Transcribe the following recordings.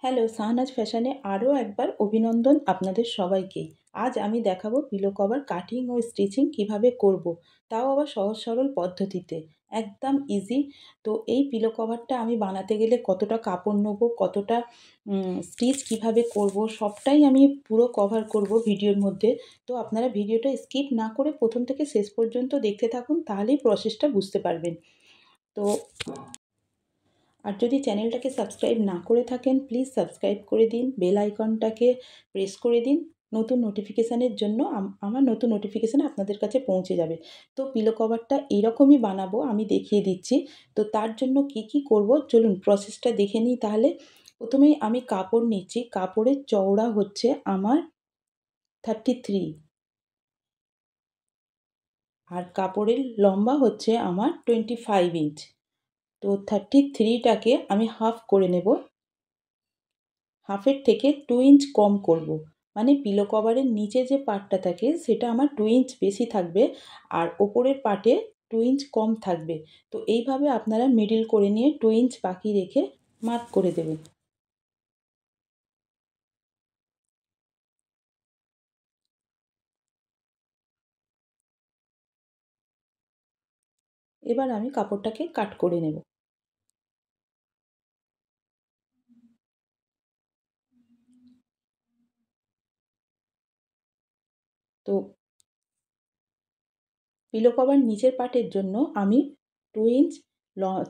Hello, Shahnaz ফ্যাশনে আরও একবার অভিনন্দন আপনাদের সবাইকে। আজ আমি দেখাবো পিলো কভার কাটিং ও স্টিচিং কিভাবে করব, তাও আবার সহজ সরল পদ্ধতিতে। একদম ইজি। তো এই পিলো কভারটা আমি বানাতে গেলে কতটা কাপড় নেবো, কতটা স্টিচ কিভাবে করব, সবটাই আমি পুরো কভার করব ভিডিওর মধ্যে। তো আপনারা ভিডিওটা স্কিপ না করে প্রথম থেকে শেষ পর্যন্ত দেখতে থাকুন, তাহলেই প্রসেসটা বুঝতে পারবেন। তো আর যদি চ্যানেলটাকে সাবস্ক্রাইব না করে থাকেন, প্লিজ সাবস্ক্রাইব করে দিন, বেল আইকনটাকে প্রেস করে দিন। নতুন নোটিফিকেশানের জন্য আমার নতুন নোটিফিকেশান আপনাদের কাছে পৌঁছে যাবে। তো পিলো কভারটা এইরকমই বানাবো, আমি দেখিয়ে দিচ্ছি। তো তার জন্য কি কি করব চলুন প্রসেসটা দেখে নিই তাহলে। প্রথমেই আমি কাপড় নিচ্ছি, কাপড়ের চওড়া হচ্ছে আমার 33 আর কাপড়ের লম্বা হচ্ছে আমার 25 ইঞ্চ। তো 33টাকে আমি হাফ করে নেব, হাফের থেকে 2 ইঞ্চ কম করব। মানে পিলো কভারের নিচে যে পার্টটা থাকে সেটা আমার 2 ইঞ্চ বেশি থাকবে, আর ওপরের পার্টে 2 ইঞ্চ কম থাকবে। তো এইভাবে আপনারা মিডল করে নিয়ে 2 ইঞ্চ বাকি রেখে মার্ক করে দেবেন। এবার আমি কাপড়টাকে কাট করে নেব। তো পিলো কভার নিচের পার্টের জন্য আমি 2 ইঞ্চ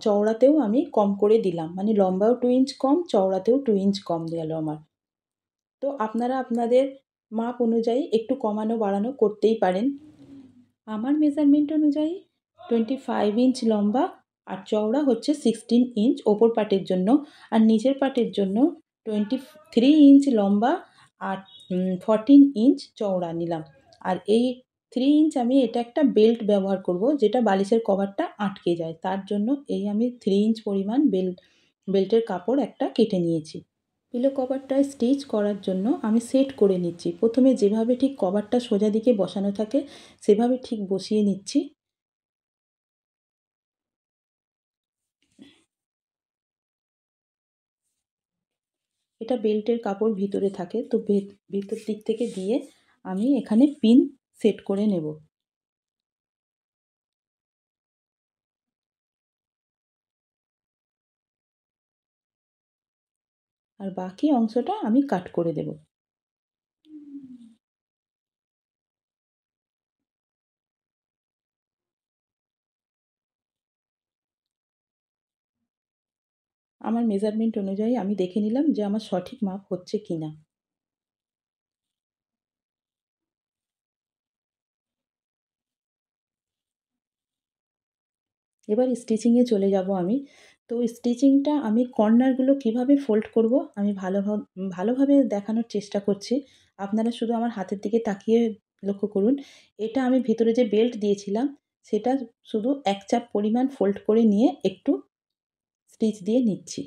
চওড়াতেও আমি কম করে দিলাম। মানে লম্বাও 2 ইঞ্চ কম, চওড়াতেও 2 ইঞ্চ কম গেল আমার। তো আপনারা আপনাদের মাপ অনুযায়ী একটু কমানো বাড়ানো করতেই পারেন। আমার মেজারমেন্ট অনুযায়ী 25 ইঞ্চ লম্বা আর চওড়া হচ্ছে 16 ইঞ্চ ওপর পার্টের জন্য, আর নিচের পার্টের জন্য 23 ইঞ্চ লম্বা আর 14 ইঞ্চ চওড়া নিলাম। আর এই 3 ইঞ্চ আমি এটা একটা বেল্ট ব্যবহার করব, যেটা বালিশের কভারটা আটকে যায়, তার জন্য এই আমি 3 ইঞ্চ পরিমাণ বেল্টের কাপড় একটা কেটে নিয়েছি। পিলো কভারটা স্টিচ করার জন্য আমি সেট করে নিচ্ছি। প্রথমে যেভাবে ঠিক কভারটা সোজা দিকে বসানো থাকে সেভাবে ঠিক বসিয়ে নিচ্ছি। এটা বেল্টের কাপড় ভিতরে থাকে, তো ভিতর দিক থেকে দিয়ে আমি এখানে পিন সেট করে নেব। আর বাকি অংশটা আমি কাট করে দেব। আমার মেজারমেন্ট অনুযায়ী আমি দেখে নিলাম যে আমার সঠিক মাপ হচ্ছে কিনা। এবার স্টিচিংয়ে চলে যাব আমি। তো স্টিচিংটা আমি কর্নারগুলো কিভাবে ফোল্ড করব আমি ভালোভাবে দেখানোর চেষ্টা করছি। আপনারা শুধু আমার হাতের দিকে তাকিয়ে লক্ষ্য করুন। এটা আমি ভেতরে যে বেল্ট দিয়েছিলাম সেটা শুধু ১ চাপ পরিমাণ ফোল্ড করে নিয়ে একটু স্টিচ দিয়ে নিচ্ছি।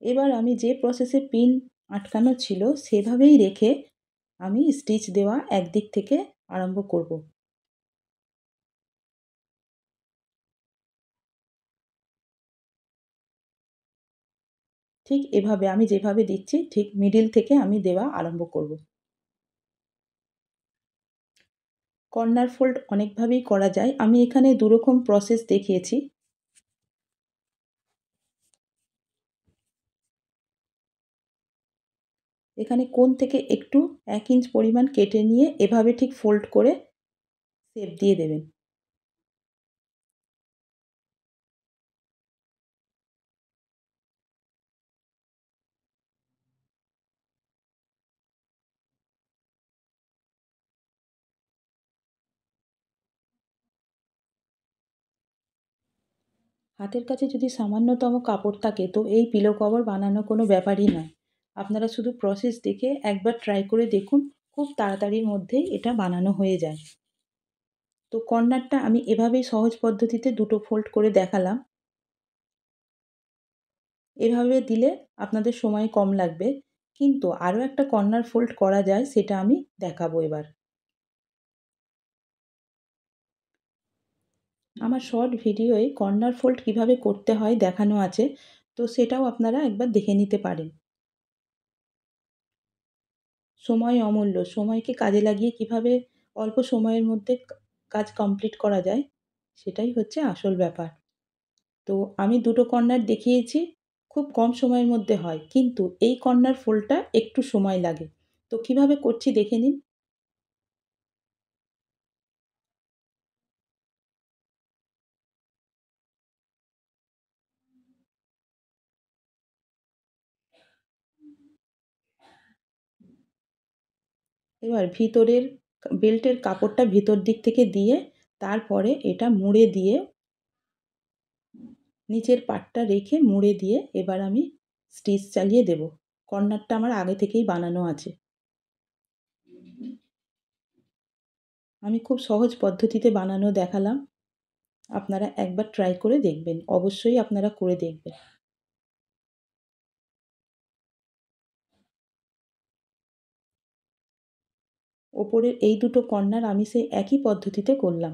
এবার আমি যে প্রসেসে পিন আটকানো ছিল সেভাবেই রেখে আমি স্টিচ দেওয়া একদিক থেকে আরম্ভ করব। ঠিক এভাবে আমি যেভাবে দিচ্ছি ঠিক মিডল থেকে আমি দেওয়া আরম্ভ করব। কর্নার ফোল্ড অনেকভাবেই করা যায়। আমি এখানে ২ রকম প্রসেস দেখিয়েছি। এখানে কোণ থেকে একটু ১ ইঞ্চ পরিমাণ কেটে নিয়ে এভাবে ঠিক ফোল্ড করে শেপ দিয়ে দেবেন। হাতের কাছে যদি সামান্যতম কাপড় থাকে তো এই পিলো কভার বানানো কোনো ব্যাপারই নয়। আপনারা শুধু প্রসেস দেখে একবার ট্রাই করে দেখুন, খুব তাড়াতাড়ির মধ্যেই এটা বানানো হয়ে যায়। তো কর্নারটা আমি এভাবেই সহজ পদ্ধতিতে দুটো ফোল্ড করে দেখালাম। এভাবে দিলে আপনাদের সময় কম লাগবে। কিন্তু আরও একটা কর্নার ফোল্ড করা যায় সেটা আমি দেখাবো এবার। আমার শর্ট ভিডিওয়ে কর্নার ফোল্ড কীভাবে করতে হয় দেখানো আছে, তো সেটাও আপনারা একবার দেখে নিতে পারেন। সময় অমূল্য, সময়কে কাজে লাগিয়ে কীভাবে অল্প সময়ের মধ্যে কাজ কমপ্লিট করা যায়, সেটাই হচ্ছে আসল ব্যাপার। তো আমি দুটো কর্নার দেখিয়েছি, খুব কম সময়ের মধ্যে হয়। কিন্তু এই কর্নার ফোল্ডটা একটু সময় লাগে। তো কীভাবে করছি দেখে নিন। এবার ভিতরের বেল্টের কাপড়টা ভিতর দিক থেকে দিয়ে তারপরে এটা মুড়ে দিয়ে নিচের পাটটা রেখে মুড়ে দিয়ে এবার আমি স্টিচ চালিয়ে দেব। কর্নারটা আমার আগে থেকেই বানানো আছে। আমি খুব সহজ পদ্ধতিতে বানানো দেখালাম। আপনারা একবার ট্রাই করে দেখবেন। অবশ্যই আপনারা করে দেখবেন। ওপরের এই দুটো কর্নার আমি সেই একই পদ্ধতিতে করলাম।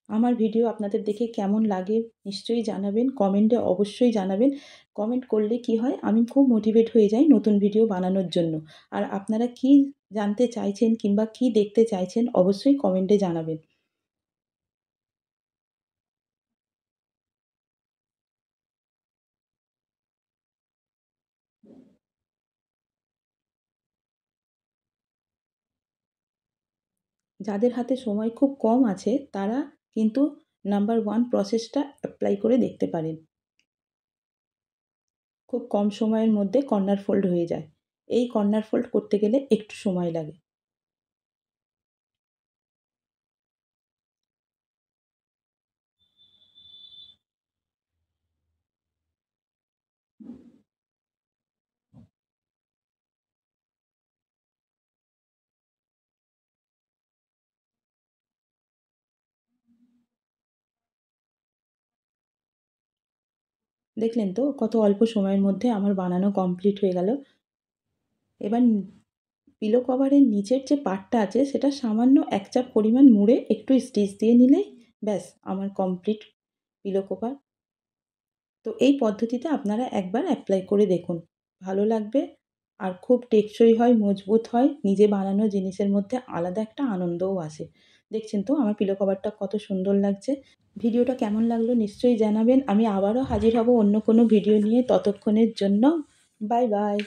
আমার ভিডিও আপনাদের দেখে কেমন লাগে নিশ্চয়ই জানাবেন। কমেন্টে অবশ্যই জানাবেন। কমেন্ট করলে কি হয়, আমি খুব মোটিভেট হয়ে যাই নতুন ভিডিও বানানোর জন্য। আর আপনারা কি জানতে চাইছেন কিংবা কি দেখতে চাইছেন অবশ্যই কমেন্টে জানাবেন। যাদের হাতে সময় খুব কম আছে তারা কিন্তু নাম্বার 1 প্রসেসটা এপ্লাই করে দেখতে পারেন। খুব কম সময়ের মধ্যে কর্নার ফোল্ড হয়ে যায়। এই কর্নার ফোল্ড করতে গেলে একটু সময় লাগে। দেখলেন তো কত অল্প সময়ের মধ্যে আমার বানানো কমপ্লিট হয়ে গেল। এবার পিলো কভারের নিচের যে পার্টটা আছে সেটা সামান্য ১ চাপ পরিমাণ মুড়ে একটু স্টিচ দিয়ে নিলেই ব্যাস আমার কমপ্লিট পিলো কভার। তো এই পদ্ধতিতে আপনারা একবার অ্যাপ্লাই করে দেখুন। ভালো লাগবে আর খুব টেকসই হয়, মজবুত হয়। নিজে বানানো জিনিসের মধ্যে আলাদা একটা আনন্দও আসে। দেখছেন তো আমার পিলো কভারটা কত সুন্দর লাগছে। ভিডিওটা কেমন লাগলো নিশ্চয়ই জানাবেন। আমি আবারও হাজির হব অন্য কোনো ভিডিও নিয়ে। ততক্ষণের জন্য বাই বাই।